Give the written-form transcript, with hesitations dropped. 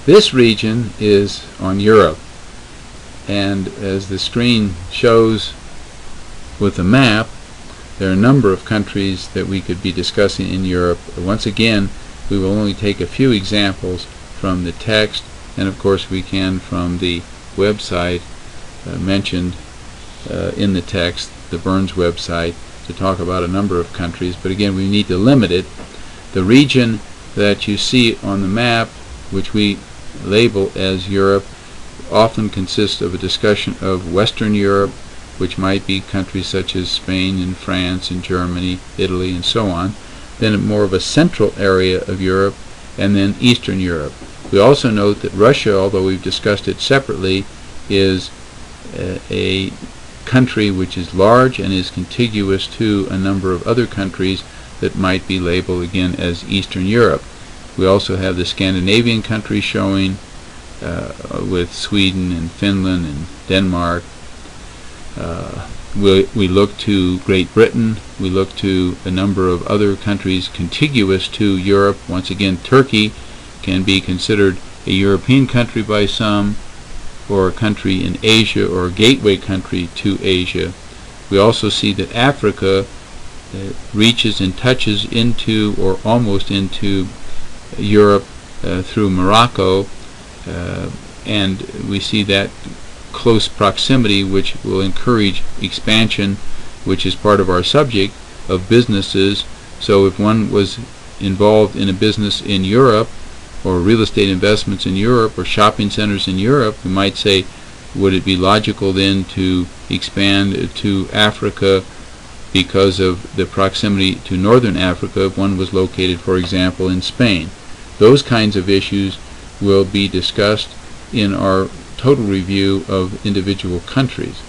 This region is on Europe, and as the screen shows with the map, there are a number of countries that we could be discussing in Europe. Once again, we will only take a few examples from the text, and of course we can from the website mentioned in the text, the Burns website, to talk about a number of countries. But again, we need to limit it. The region that you see on the map, which we label as Europe, often consists of a discussion of Western Europe, which might be countries such as Spain and France and Germany, Italy, and so on. Then more of a central area of Europe, and then Eastern Europe. We also note that Russia, although we've discussed it separately, is a country which is large and is contiguous to a number of other countries that might be labeled again as Eastern Europe. We also have the Scandinavian countries showing with Sweden and Finland and Denmark. We look to Great Britain. We look to a number of other countries contiguous to Europe. Once again, Turkey can be considered a European country by some, or a country in Asia, or a gateway country to Asia. We also see that Africa reaches and touches into, or almost into, Europe through Morocco, and we see that close proximity which will encourage expansion, which is part of our subject of businesses. So if one was involved in a business in Europe, or real estate investments in Europe, or shopping centers in Europe, we might say, would it be logical then to expand to Africa because of the proximity to northern Africa if one was located, for example, in Spain? Those kinds of issues will be discussed in our total review of individual countries.